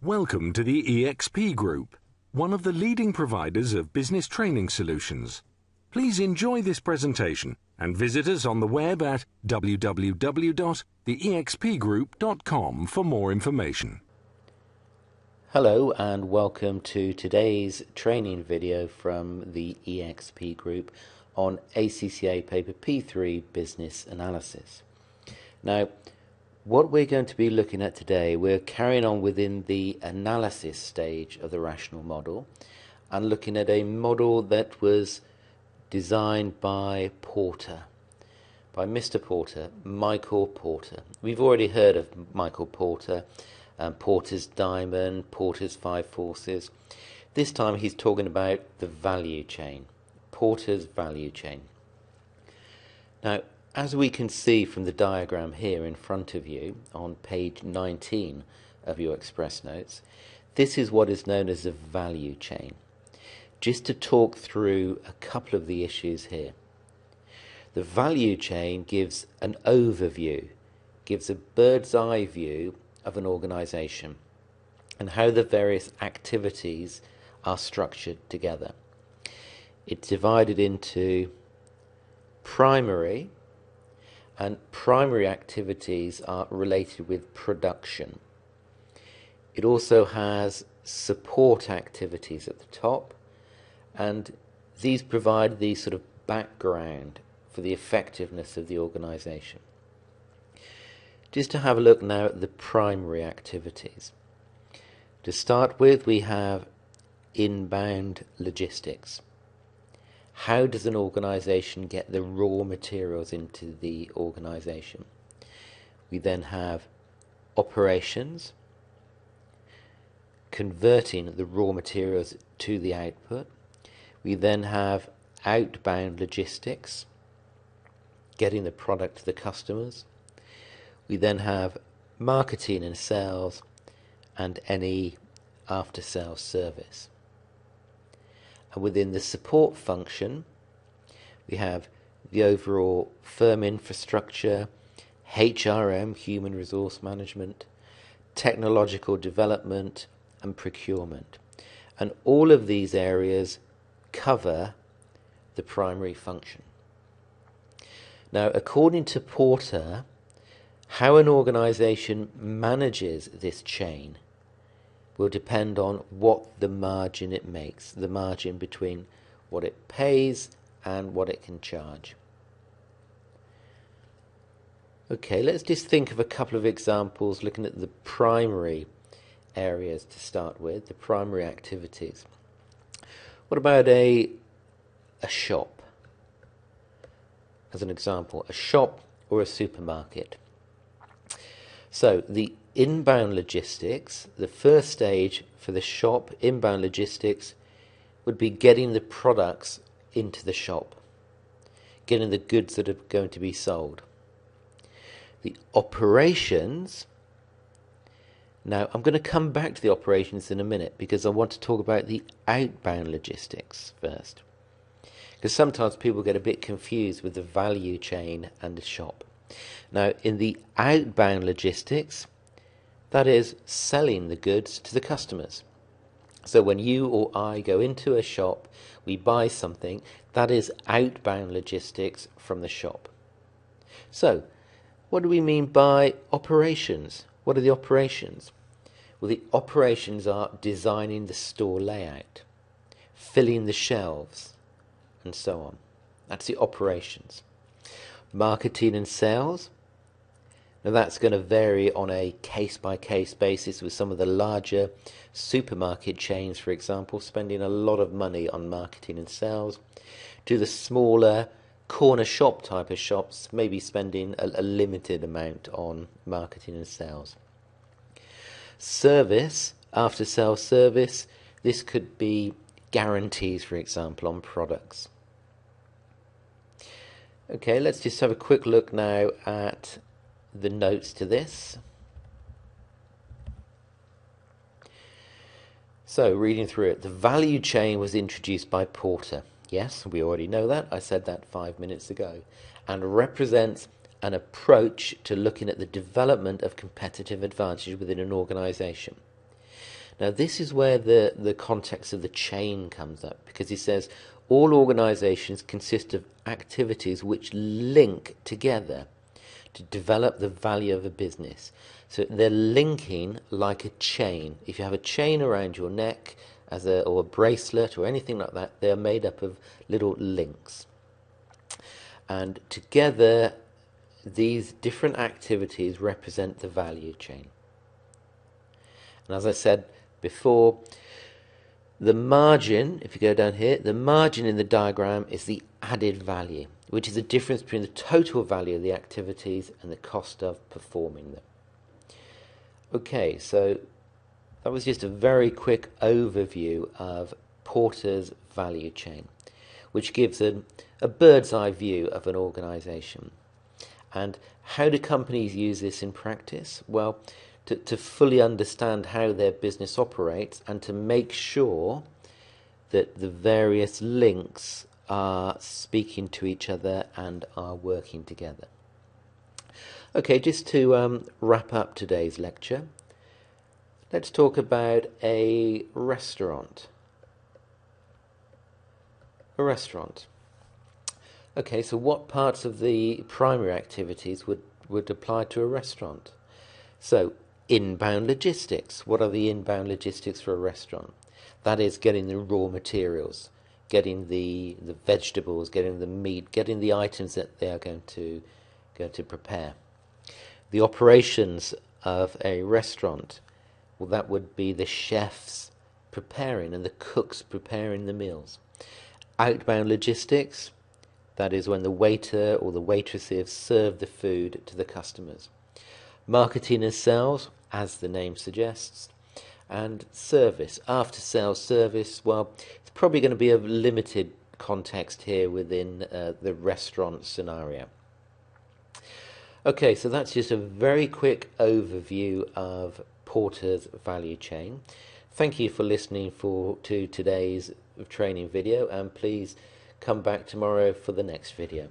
Welcome to the EXP Group, one of the leading providers of business training solutions. Please enjoy this presentation and visit us on the web at www.theexpgroup.com for more information. Hello and welcome to today's training video from the EXP Group on ACCA Paper P3 Business Analysis. Now, what we're going to be looking at today, we're carrying on within the analysis stage of the rational model and looking at a model that was designed by Porter, by Mr. Porter, Michael Porter. We've already heard of Michael Porter, Porter's Diamond, Porter's Five Forces. This time he's talking about the value chain, Porter's value chain. Now, as we can see from the diagram here in front of you on page 19 of your Express Notes, this is what is known as a value chain. Just to talk through a couple of the issues here. The value chain gives an overview, gives a bird's eye view of an organization and how the various activities are structured together. It's divided into primary, and primary activities are related with production. It also has support activities at the top, and these provide the sort of background for the effectiveness of the organization. Just to have a look now at the primary activities. To start with, we have inbound logistics. How does an organization get the raw materials into the organization? We then have operations, converting the raw materials to the output. We then have outbound logistics, getting the product to the customers. We then have marketing and sales and any after-sales service. And within the support function, we have the overall firm infrastructure, HRM, human resource management, technological development, and procurement. And all of these areas cover the primary function. Now, according to Porter, how an organization manages this chain will depend on what the margin it makes, the margin between what it pays and what it can charge. Okay, let's just think of a couple of examples looking at the primary areas to start with, the primary activities. What about a shop? As an example, a shop or a supermarket. So the inbound logistics, the first stage for the shop, inbound logistics, would be getting the products into the shop, getting the goods that are going to be sold. The operations, now I'm going to come back to the operations in a minute because I want to talk about the outbound logistics first. Because sometimes people get a bit confused with the value chain and the shop. Now, in the outbound logistics, that is selling the goods to the customers. So when you or I go into a shop, we buy something, that is outbound logistics from the shop. So, what do we mean by operations? What are the operations? Well, the operations are designing the store layout, filling the shelves, and so on. That's the operations. Marketing and sales. Now that's going to vary on a case-by-case basis, with some of the larger supermarket chains, for example, spending a lot of money on marketing and sales, to the smaller corner shop type of shops maybe spending a limited amount on marketing and sales. Service, after-sales service, this could be guarantees, for example, on products. Okay, let's just have a quick look now at the notes to this. So, reading through it, the value chain was introduced by Porter. Yes, we already know that. I said that 5 minutes ago. And represents an approach to looking at the development of competitive advantage within an organization. Now this is where the context of the chain comes up, because he says all organizations consist of activities which link together to develop the value of a business. So they're linking like a chain. If you have a chain around your neck or a bracelet or anything like that, they're made up of little links. And together, these different activities represent the value chain. And as I said before, the margin, if you go down here, the margin in the diagram is the added value, which is the difference between the total value of the activities and the cost of performing them. Okay, so that was just a very quick overview of Porter's value chain, which gives a bird's eye view of an organization. And how do companies use this in practice? Well, to fully understand how their business operates and to make sure that the various links are speaking to each other and are working together. Okay, just to wrap up today's lecture, let's talk about a restaurant. A restaurant. Okay, so what parts of the primary activities would apply to a restaurant? So, inbound logistics. What are the inbound logistics for a restaurant? That is getting the raw materials, getting the vegetables, getting the meat, getting the items that they are going to prepare. The operations of a restaurant, well, that would be the chefs preparing and the cooks preparing the meals. Outbound logistics, that is when the waiter or the waitresses serve the food to the customers. Marketing and sales, as the name suggests. And service, after sales service, well, it's probably going to be a limited context here within the restaurant scenario. Okay, so that's just a very quick overview of Porter's value chain. Thank you for listening to today's training video, and please come back tomorrow for the next video.